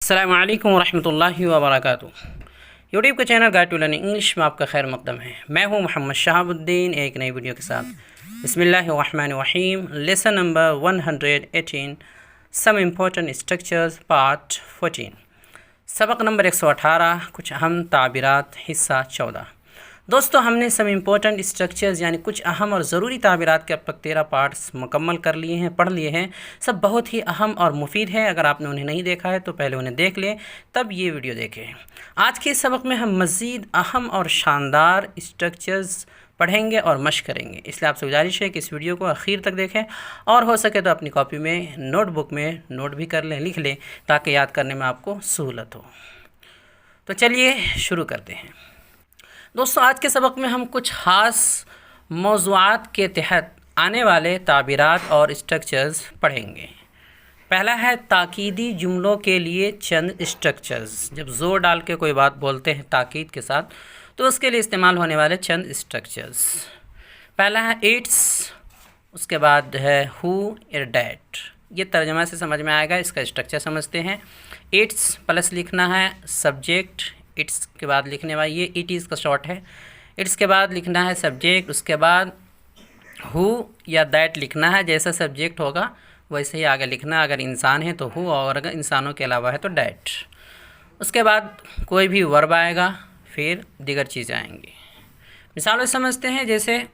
अस्सलामु अलैकुम वरहमतुल्लाहि वबरकातुह। यूट्यूब के channel guide to learning English में आपका खैर मकदम है। मैं हूं मोहम्मद शहाबुद्दीन, एक नई वीडियो के साथ। बिस्मिल्लाहिर्रहमानिर्रहीम। Lesson number 118, some important structures, part 14। सबक नंबर 118, कुछ अहम ताबीरात, हिस्सा 14। दोस्तों, हमने सम इम्पोर्टेंट स्ट्रक्चर्स यानी कुछ अहम और ज़रूरी ताबीरात के अब तक 13 पार्ट्स मुकम्मल कर लिए हैं, पढ़ लिए हैं। सब बहुत ही अहम और मुफीद हैं। अगर आपने उन्हें नहीं देखा है तो पहले उन्हें देख लें, तब ये वीडियो देखें। आज के सबक में हम मज़ीद अहम और शानदार स्ट्रक्चर्स पढ़ेंगे और मशक करेंगे। इसलिए आपसे गुजारिश है कि इस वीडियो को आखिर तक देखें और हो सके तो अपनी कॉपी में, नोटबुक में नोट भी कर लें, लिख लें, ताकि याद करने में आपको सहूलत हो। तो चलिए शुरू करते हैं। दोस्तों, आज के सबक में हम कुछ ख़ास मौज़ूआत के तहत आने वाले ताबीरात और स्ट्रक्चर्स पढ़ेंगे। पहला है ताकीदी जुमलों के लिए चंद स्ट्रक्चर्स। जब ज़ोर डाल के कोई बात बोलते हैं ताकीद के साथ, तो उसके लिए इस्तेमाल होने वाले चंद स्ट्रक्चर्स। पहला है इट्स, उसके बाद है हु और डैट। ये तर्जमा से समझ में आएगा, इसका स्ट्रक्चर समझते हैं। इट्स प्लस लिखना है सब्जेक्ट, इट्स के बाद लिखने वाला, ये इट इज़ का शॉर्ट है। इट्स के बाद लिखना है सब्जेक्ट, उसके बाद हु या दैट लिखना है। जैसा सब्जेक्ट होगा वैसे ही आगे लिखना। अगर इंसान है तो हु, और अगर इंसानों के अलावा है तो डैट। उसके बाद कोई भी वर्ब आएगा, फिर दीगर चीज़ें आएंगी। मिसालों से समझते हैं, जैसे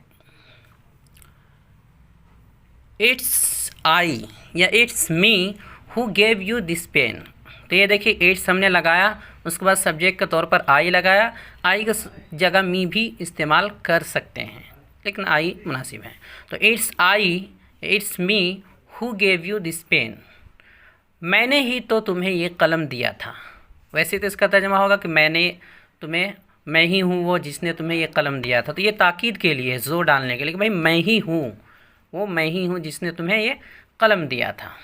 इट्स आई या it's me who gave you this pen. तो ये देखिए, इट्स हमने लगाया, उसके बाद सब्जेक्ट के तौर पर आई लगाया। आई की जगह मी भी इस्तेमाल कर सकते हैं, लेकिन आई मुनासिब है। तो it's I, it's me who gave you this pen. मैंने ही तो तुम्हें ये कलम दिया था। वैसे तो इसका तर्जुमा होगा कि मैं ही हूँ वो जिसने तुम्हें ये कलम दिया था। तो ये ताकीद के लिए, ज़ोर डालने के लिए कि भाई मैं ही हूँ, वो मैं ही हूँ जिसने तुम्हें ये कलम दिया था।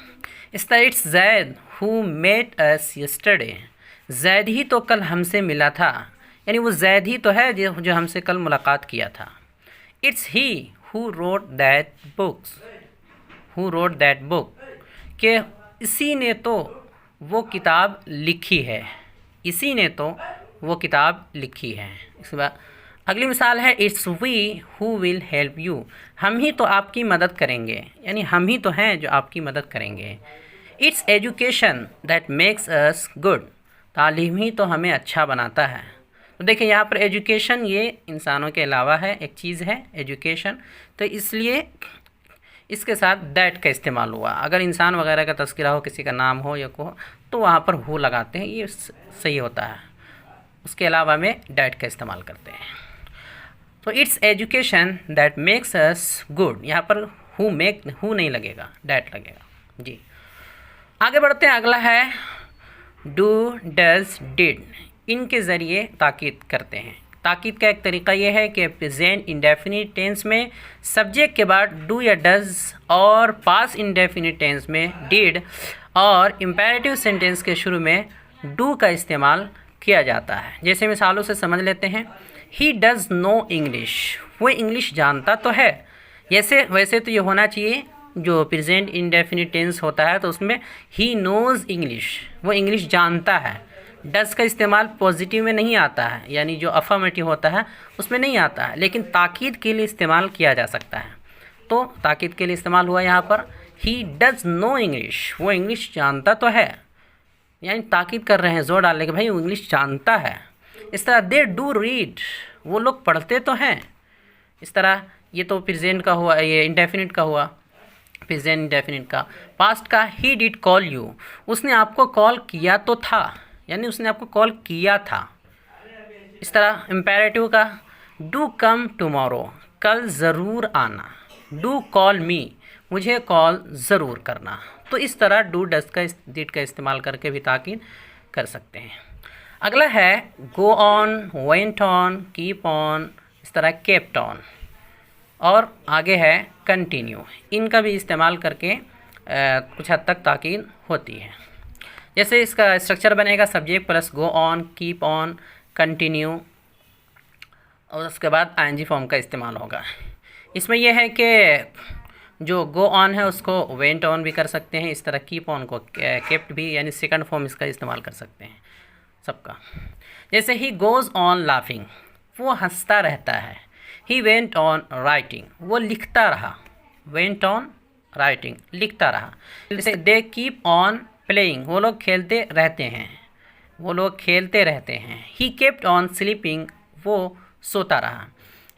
इस तरह it's Zaid who met us yesterday. Zaid ही तो कल हमसे मिला था, यानी वो जैद ही तो है जो हमसे कल मुलाकात किया था। It's he who wrote that books, who wrote that book, कि इसी ने तो वो किताब लिखी है, इसी ने तो वो किताब लिखी है। इसके बाद अगली मिसाल है it's we who will help you. हम ही तो आपकी मदद करेंगे, यानी हम ही तो हैं जो आपकी मदद करेंगे। It's education that makes us good. तालीम ही तो हमें अच्छा बनाता है। तो देखिए, यहाँ पर एजुकेशन ये इंसानों के अलावा है, एक चीज़ है एजुकेशन, तो इसलिए इसके साथ दैट का इस्तेमाल हुआ। अगर इंसान वगैरह का तज़किरा हो, किसी का नाम हो या को, तो वहाँ पर हु लगाते हैं, ये सही होता है। उसके अलावा में डैट का इस्तेमाल करते हैं। तो it's education that makes us good, यहाँ पर हु नहीं लगेगा, डैट लगेगा जी। आगे बढ़ते हैं। अगला है डू, डज, डिड। इनके ज़रिए ताकीद करते हैं। ताकीद का एक तरीका यह है कि प्रेजेंट इंडेफिनिट टेंस में सब्जेक्ट के बाद डू या डज, और पास्ट इंडेफिनिट टेंस में डिड, और इम्पेरेटिव सेंटेंस के शुरू में डू का इस्तेमाल किया जाता है। जैसे मिसालों से समझ लेते हैं। ही डज़ नो इंग्लिश, वो इंग्लिश जानता तो है। वैसे तो ये होना चाहिए, जो प्रेजेंट इंडेफिनिट टेंस होता है तो उसमें ही नोज़ इंग्लिश, वो इंग्लिश जानता है। डज़ का इस्तेमाल पॉजिटिव में नहीं आता है, यानी जो अफर्मेटिव होता है उसमें नहीं आता है, लेकिन ताकीद के लिए इस्तेमाल किया जा सकता है। तो ताकीद के लिए इस्तेमाल हुआ यहाँ पर ही डज़ नो इंग्लिश, वो इंग्लिश जानता तो है, यानी ताकीद कर रहे हैं, जोर डाल के भाई वो इंग्लिश जानता है। इस तरह दे डू रीड, वो लोग पढ़ते तो हैं। इस तरह ये तो प्रेजेंट का हुआ, ये इंडेफिनिट का हुआ, प्रेजेंट इंडेफिनिट का। पास्ट का ही डिड कॉल यू, उसने आपको कॉल किया तो था, यानी उसने आपको कॉल किया था। इस तरह इम्पेरेटिव का डू कम टुमारो, कल ज़रूर आना। डू कॉल मी, मुझे कॉल ज़रूर करना। तो इस तरह डू, डज का, डिड का इस्तेमाल करके भी ताकीद कर सकते हैं। अगला है go on, went on, keep on, इस तरह केप्ट ऑन, और आगे है कंटिन्यू। इनका भी इस्तेमाल करके कुछ हद तक ताकीद होती है। जैसे इसका स्ट्रक्चर बनेगा subject plus go on, keep on, continue, और उसके बाद आईएनजी फॉर्म का इस्तेमाल होगा। इसमें यह है कि जो गो ऑन है उसको वेंट ऑन भी कर सकते हैं, इस तरह कीप ऑन को केप्ट भी, यानी सेकंड फॉर्म इसका इस्तेमाल कर सकते हैं सबका। जैसे ही गोज़ ऑन लाफिंग, वो हंसता रहता है। ही वेंट ऑन राइटिंग, वो लिखता रहा। वेंट ऑन राइटिंग, लिखता रहा। जैसे दे कीप ऑन प्लेइंग, वो लोग खेलते रहते हैं, वो लोग खेलते रहते हैं। ही केप्ट ऑन स्लीपिंग, वो सोता रहा।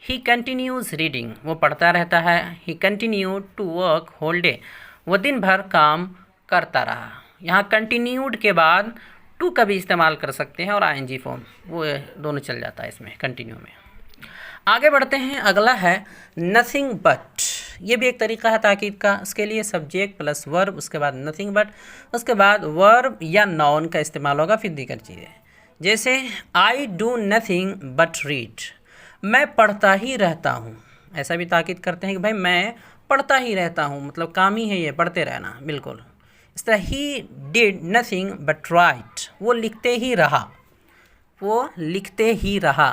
ही कंटिन्यूज़ रीडिंग, वो पढ़ता रहता है। He continued to work whole day, वो दिन भर काम करता रहा। यहाँ कंटिन्यूड के बाद टू का भी इस्तेमाल कर सकते हैं और आईएनजी फॉर्म, वो दोनों चल जाता है इसमें कंटिन्यू में। आगे बढ़ते हैं, अगला है नथिंग बट। ये भी एक तरीका है ताकीद का। उसके लिए सब्जेक्ट प्लस वर्ब, उसके बाद नथिंग बट, उसके बाद वर्ब या नाउन का इस्तेमाल होगा, फिर दीगर चीज़ें। जैसे I do nothing but read, मैं पढ़ता ही रहता हूँ। ऐसा भी ताकीद करते हैं कि भाई मैं पढ़ता ही रहता हूँ, मतलब काम ही है ये पढ़ते रहना, बिल्कुल। इस तरह he did nothing but right, वो लिखते ही रहा, वो लिखते ही रहा।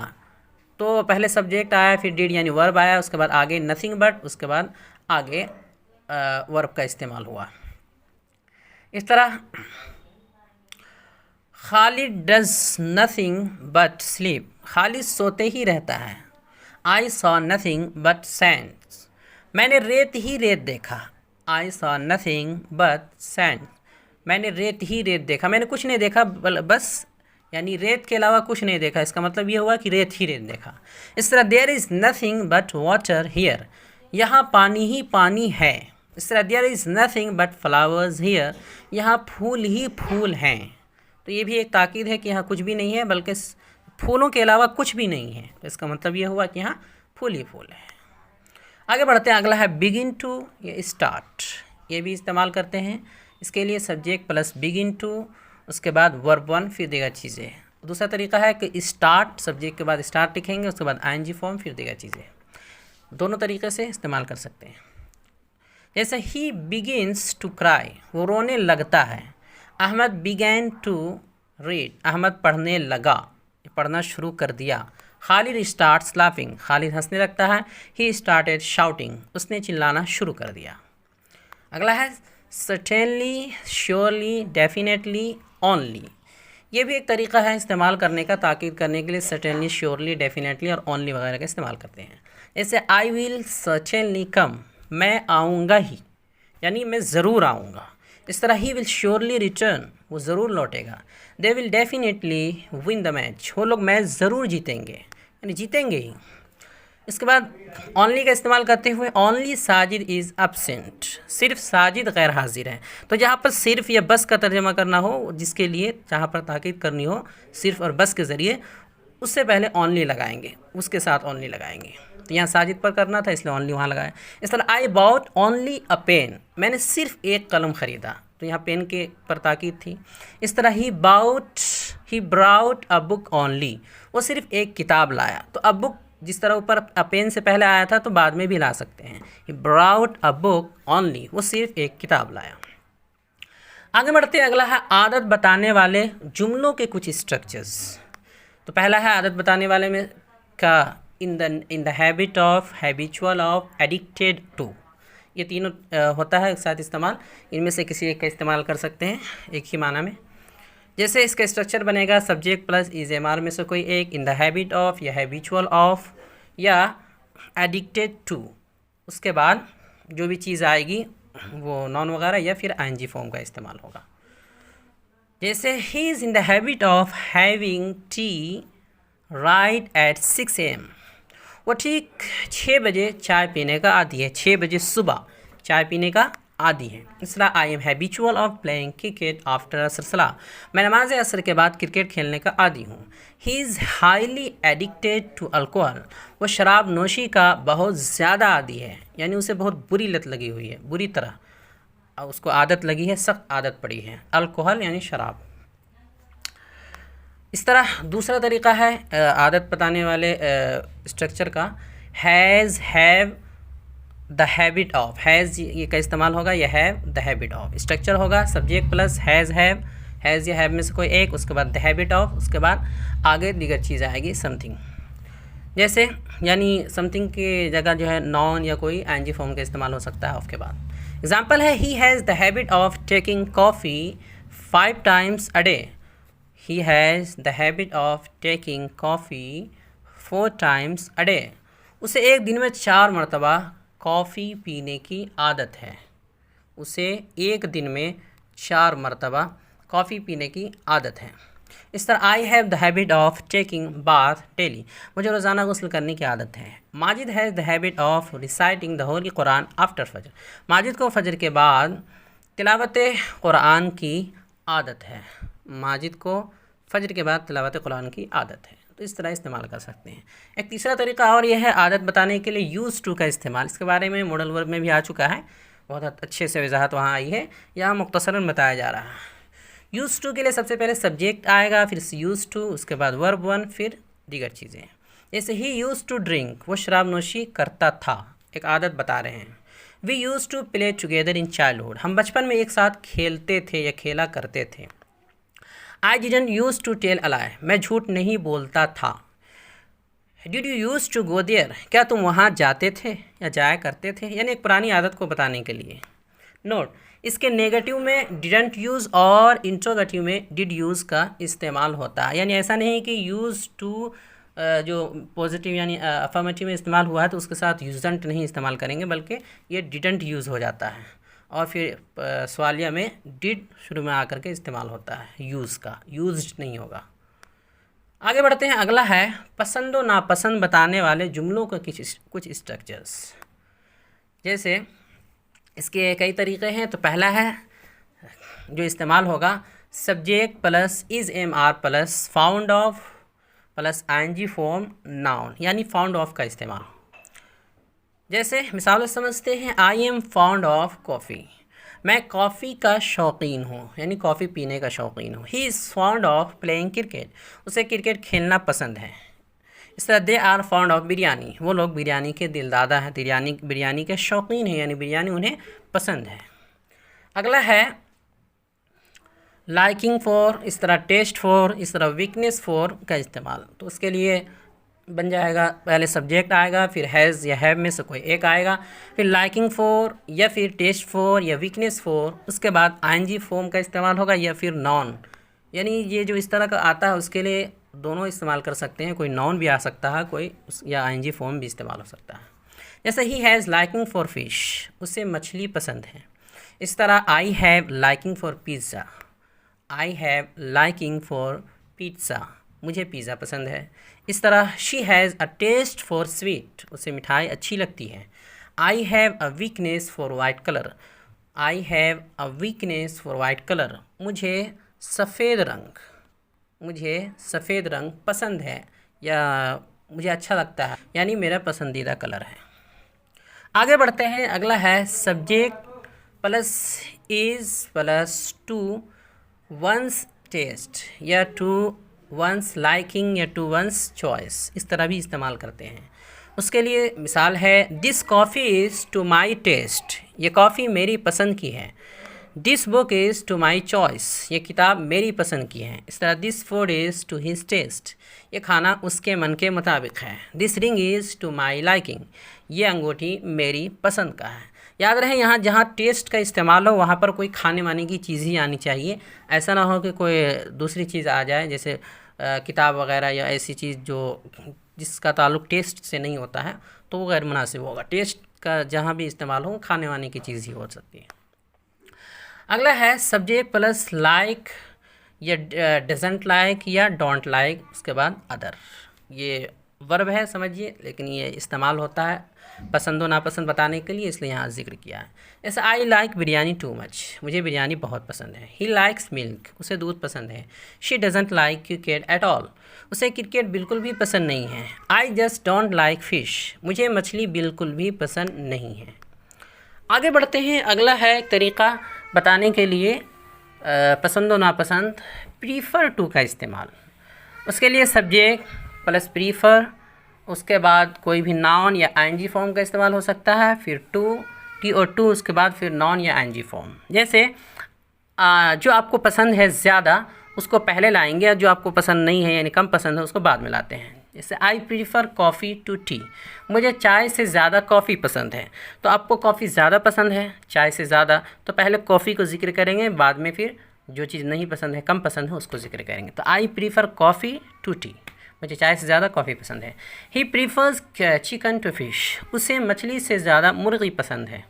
तो पहले सब्जेक्ट आया, फिर डिड यानी वर्ब आया, उसके बाद आगे नथिंग बट, उसके बाद आगे वर्ब का इस्तेमाल हुआ। इस तरह Khalid does nothing but sleep, Khalid सोते ही रहता है। I saw nothing but sand, मैंने रेत ही रेत देखा। I saw nothing but sand, मैंने रेत ही रेत देखा, मैंने कुछ नहीं देखा बस, यानी रेत के अलावा कुछ नहीं देखा, इसका मतलब ये हुआ कि रेत ही रेत देखा। इस तरह there is nothing but water here, यहाँ पानी ही पानी है। इस तरह there is nothing but flowers here, यहाँ फूल ही फूल हैं। तो ये भी एक ताकीद है कि यहाँ कुछ भी नहीं है, बल्कि फूलों के अलावा कुछ भी नहीं है। तो इसका मतलब ये हुआ कि यहाँ फूल ही फूल है। आगे बढ़ते हैं, अगला है बिगिन टू या स्टार्ट। ये भी इस्तेमाल करते हैं। इसके लिए सब्जेक्ट प्लस बिगिन टू, उसके बाद वर्ब वन, फिर देगा चीज़ें। दूसरा तरीका है कि स्टार्ट, सब्जेक्ट के बाद स्टार्ट लिखेंगे, उसके बाद आईएनजी फॉर्म, फिर देगा चीज़ें। दोनों तरीके से इस्तेमाल कर सकते हैं। जैसे ही बिगिन्स टू क्राई, वो रोने लगता है। Ahmad began to read, Ahmad पढ़ने लगा, पढ़ना शुरू कर दिया। खालिद स्टार्ट्स लाफिंग, खालिद हंसने लगता है। ही स्टार्टेड शाउटिंग, उसने चिल्लाना शुरू कर दिया। अगला है सर्टेनली, श्योरली, डेफिनेटली, ओनली। ये भी एक तरीका है इस्तेमाल करने का, ताकीद करने के लिए सर्टेनली, श्योरली, डेफिनेटली और ओनली वगैरह का इस्तेमाल करते हैं। जैसे आई विल सर्टेनली कम, मैं आऊँगा ही, यानी मैं ज़रूर आऊँगा। इस तरह ही विल श्योरली रिटर्न, वो ज़रूर लौटेगा। They will definitely win the match, वो लोग मैच ज़रूर जीतेंगे, यानी जीतेंगे ही। इसके बाद ओनली का इस्तेमाल करते हुए ओनली साजिद इज़ एब्सेंट, सिर्फ साजिद गैर हाजिर है। तो जहाँ पर सिर्फ या बस का तर्जमा करना हो, जिसके लिए जहाँ पर ताकीद करनी हो सिर्फ और बस के ज़रिए, उससे पहले ओनली लगाएंगे, उसके साथ ओनली लगाएंगे। तो यहाँ साजिद पर करना था, इसलिए ओनली वहाँ लगाया। इस तरह I bought only a pen, मैंने सिर्फ एक कलम ख़रीदा, तो यहाँ पेन के पर ताकीद थी। इस तरह ही ब्राउट अ बुक ओनली, वो सिर्फ एक किताब लाया। तो अ बुक जिस तरह ऊपर अ पेन से पहले आया था, तो बाद में भी ला सकते हैं। ही ब्राउट अ बुक ओनली, वो सिर्फ एक किताब लाया। आगे बढ़ते हैं, अगला है आदत बताने वाले जुमलों के कुछ स्ट्रक्चर्स। तो पहला है आदत बताने वाले में का in the habit of, habitual of, addicted to. ये तीनों होता है एक साथ इस्तेमाल, इनमें से किसी एक का इस्तेमाल कर सकते हैं एक ही माना में। जैसे इसका स्ट्रक्चर बनेगा subject plus is am are में से कोई एक, इन द हैबिट ऑफ या हैबिचुअल ऑफ या एडिक्टेड टू। उसके बाद जो भी चीज़ आएगी वो नॉन वगैरह या फिर आईएनजी फॉर्म का इस्तेमाल होगा। जैसे he is in the habit of having tea right at 6 AM, वो ठीक 6 बजे चाय पीने का आदी है, 6 बजे सुबह चाय पीने का आदी है। इस तरह I am habitual of playing cricket after असर सलाह, मैं नमाज असर के बाद क्रिकेट खेलने का आदी हूँ। He is highly addicted to alcohol, वो शराब नोशी का बहुत ज़्यादा आदी है, यानी उसे बहुत बुरी लत लगी हुई है, बुरी तरह उसको आदत लगी है, सख्त आदत पड़ी है। अल्कोहल यानी शराब। इस तरह दूसरा तरीका है आदत बताने वाले स्ट्रक्चर का, has, have, the habit of. Has ये का इस्तेमाल होगा, या have the habit of. Structure होगा subject plus has, have, has या हैव में से कोई एक, उसके बाद द हैबिट ऑफ, उसके बाद आगे दीगर चीज़ आएगी समथिंग। जैसे यानी समथिंग की जगह जो है नॉन या कोई एनजी फॉर्म का इस्तेमाल हो सकता है ऑफ के बाद। एग्जाम्पल है, he has the habit of taking coffee 5 times a day। He has the habit of taking coffee 4 times a day। उसे एक दिन में 4 मरतबा कॉफ़ी पीने की आदत है। उसे एक दिन में 4 मरतबा कॉफ़ी पीने की आदत है। इस तरह I have the habit of taking bath daily. मुझे रोज़ाना गुस्ल करने की आदत है। Majid has the habit of reciting the Holi Quran after फजर। माजिद को फजर के बाद तिलावत कुरान की आदत है। माजिद को फजर के बाद तिलावत कुरान की आदत है। तो इस तरह इस्तेमाल कर सकते हैं। एक तीसरा तरीका और यह है आदत बताने के लिए यूज़ टू का इस्तेमाल। इसके बारे में मॉडल वर्ब में भी आ चुका है, बहुत अच्छे से वजाहत वहाँ आई है, यहाँ मुख्तसरन बताया जा रहा है। यूज़ टू के लिए सबसे पहले सब्जेक्ट आएगा, फिर यूज़ टू, उसके बाद वर्ब वन, फिर दीगर चीज़ें। जैसे ही यूज़ टू ड्रिंक, वो शराब नोशी करता था, एक आदत बता रहे हैं। We use to play together in childhood, हम बचपन में एक साथ खेलते थे या खेला करते थे। I didn't use to tell a lie, मैं झूठ नहीं बोलता था। Did you use to go there, क्या तुम वहाँ जाते थे या जाया करते थे, यानी एक पुरानी आदत को बताने के लिए। नोट, इसके नेगेटिव में डिडंट यूज़ और इंट्रोगेटिव में डिड यूज़ का इस्तेमाल होता है। यानी ऐसा नहीं कि यूज़ टू जो पॉजिटिव यानी अफर्मेटिव में इस्तेमाल हुआ है तो उसके साथ यूज़ंट नहीं इस्तेमाल करेंगे, बल्कि ये डिडंट यूज़ हो जाता है और फिर सवालिया में डिड शुरू में आकर के इस्तेमाल होता है, यूज़ का, यूज्ड नहीं होगा। आगे बढ़ते हैं। अगला है पसंद व नापसंद बताने वाले जुमलों का कुछ स्ट्रक्चर्स। जैसे इसके कई तरीक़े हैं। तो पहला है जो इस्तेमाल होगा, subject plus is am are plus found of plus ING form noun, यानी फाउंड ऑफ का इस्तेमाल। जैसे मिसाल समझते हैं, I am found of coffee, मैं कॉफ़ी का शौकीन हूँ, यानी कॉफ़ी पीने का शौकीन हूँ। He is found of playing cricket, उसे क्रिकेट खेलना पसंद है। इस तरह they are found of biryani, वो लोग बिरयानी के दिलदादा हैं, बिरयानी के शौकीन हैं, यानी बिरयानी उन्हें पसंद है। अगला है लाइकिंग फॉर, इस तरह टेस्ट फॉर, इस तरह वीकनेस फॉर का इस्तेमाल। तो उसके लिए बन जाएगा, पहले सब्जेक्ट आएगा, फिर हैज़ या हैव में से कोई एक आएगा, फिर लाइकिंग फॉर या फिर टेस्ट फॉर या वीकनेस फॉर, उसके बाद आईएनजी फॉर्म का इस्तेमाल होगा या फिर नॉन। यानी ये जो इस तरह का आता है उसके लिए दोनों इस्तेमाल कर सकते हैं, कोई नॉन भी आ सकता है, कोई या आईएनजी फॉर्म भी इस्तेमाल हो सकता है। जैसे he has liking for fish, उसे मछली पसंद है। इस तरह I have liking for pizza, I have liking for pizza, मुझे पिज़्ज़ा पसंद है। इस तरह she has a taste for sweet, उसे मिठाई अच्छी लगती है। I have a weakness for white colour, I have a weakness for white colour, मुझे सफ़ेद रंग पसंद है या मुझे अच्छा लगता है, यानी मेरा पसंदीदा कलर है। आगे बढ़ते हैं। अगला है subject plus is plus to one's taste या टू वंस लाइकिंग या टू वंस चॉइस, इस तरह भी इस्तेमाल करते हैं। उसके लिए मिसाल है, this coffee is to my taste, ये कॉफ़ी मेरी पसंद की है। This book is to my choice, ये किताब मेरी पसंद की है। इस तरह this food is to his taste, ये खाना उसके मन के मुताबिक है। This ring is to my liking, ये अंगूठी मेरी पसंद का है। याद रहे, यहाँ जहाँ टेस्ट का इस्तेमाल हो वहाँ पर कोई खाने वाने की चीज़ ही आनी चाहिए। ऐसा ना हो कि कोई दूसरी चीज़ आ जाए, जैसे किताब वगैरह या ऐसी चीज़ जो जिसका ताल्लुक़ टेस्ट से नहीं होता है, तो वो गैर मुनासिब होगा। टेस्ट का जहाँ भी इस्तेमाल हो खाने वाने की चीज़ ही हो सकती है। अगला है सब्जेक्ट प्लस लाइक या डजंट लाइक या डोंट लाइक, उसके बाद अदर। ये वर्ब है समझिए, लेकिन ये इस्तेमाल होता है पसंद व नापसंद बताने के लिए, इसलिए यहाँ जिक्र किया है। जैसे I like biryani too much, मुझे बिरयानी बहुत पसंद है। ही लाइक्स मिल्क, उसे दूध पसंद है। She doesn't like cricket at all, उसे क्रिकेट बिल्कुल भी पसंद नहीं है। I just don't like fish, मुझे मछली बिल्कुल भी पसंद नहीं है। आगे बढ़ते हैं। अगला है एक तरीक़ा बताने के लिए पसंद व नापसंद, प्रीफ़र टू का इस्तेमाल। उसके लिए सब्जेक्ट प्लस प्रीफ़र, उसके बाद कोई भी नाउन या आईएनजी फॉर्म का इस्तेमाल हो सकता है, फिर टू, टी और टू, उसके बाद फिर नॉन या आईएनजी फॉर्म। जैसे जो आपको पसंद है ज़्यादा उसको पहले लाएंगे, और जो आपको पसंद नहीं है यानी कम पसंद है उसको बाद में लाते हैं। जैसे I prefer coffee to tea, मुझे चाय से ज़्यादा कॉफ़ी पसंद है। तो आपको कॉफ़ी ज़्यादा पसंद है चाय से ज़्यादा, तो पहले कॉफ़ी को जिक्र करेंगे, बाद में फिर जो चीज़ नहीं पसंद है, कम पसंद है, उसको जिक्र करेंगे। तो I prefer coffee to tea, मुझे चाय से ज़्यादा कॉफ़ी पसंद है। He prefers chicken to fish, उसे मछली से ज़्यादा मुर्गी पसंद है।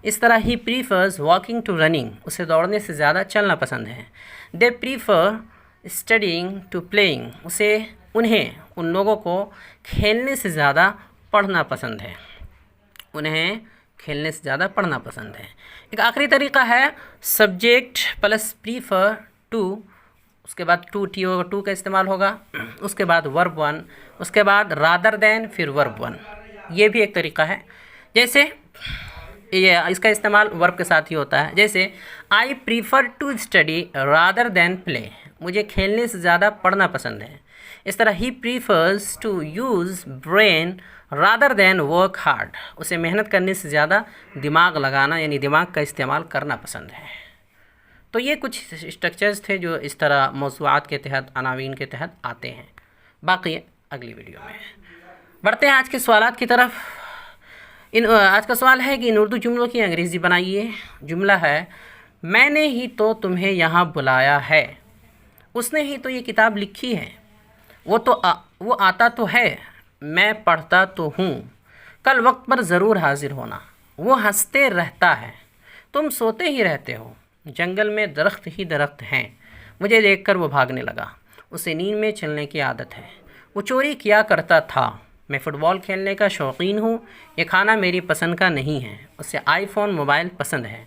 इस तरह ही प्रीफर्स वॉकिंग टू रनिंग, उसे दौड़ने से ज़्यादा चलना पसंद है। They prefer studying to playing, उन लोगों को खेलने से ज़्यादा पढ़ना पसंद है। उन्हें खेलने से ज़्यादा पढ़ना पसंद है। एक आखिरी तरीका है सब्जेक्ट प्लस प्रीफर टू, उसके बाद टू टी होगा, टू का इस्तेमाल होगा, उसके बाद वर्ब वन, उसके बाद रादर देन, फिर वर्ब वन। ये भी एक तरीका है। जैसे ये इसका इस्तेमाल वर्ब के साथ ही होता है। जैसे I prefer to study rather than play, मुझे खेलने से ज़्यादा पढ़ना पसंद है। इस तरह ही prefers to use brain rather than work hard, उसे मेहनत करने से ज़्यादा दिमाग लगाना यानी दिमाग का इस्तेमाल करना पसंद है। तो ये कुछ स्ट्रक्चर्स थे जो इस तरह मौज़ूआत के तहत, अनावीन के तहत आते हैं। बाकी अगली वीडियो में बढ़ते हैं आज के सवालात की तरफ। आज का सवाल है कि इन उर्दू जुमलों की अंग्रेज़ी बनाइए। जुमला है, मैंने ही तो तुम्हें यहाँ बुलाया है, उसने ही तो ये किताब लिखी है, वो आता तो है, मैं पढ़ता तो हूँ, कल वक्त पर ज़रूर हाजिर होना, वो हंसते रहता है, तुम सोते ही रहते हो, जंगल में दरख्त ही दरख्त हैं, मुझे देखकर वो भागने लगा, उसे नींद में चलने की आदत है, वो चोरी किया करता था, मैं फ़ुटबॉल खेलने का शौकीन हूँ, ये खाना मेरी पसंद का नहीं है, उसे आईफोन मोबाइल पसंद है,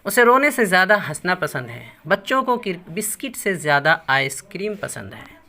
उसे रोने से ज़्यादा हंसना पसंद है, बच्चों को बिस्किट से ज़्यादा आइसक्रीम पसंद है।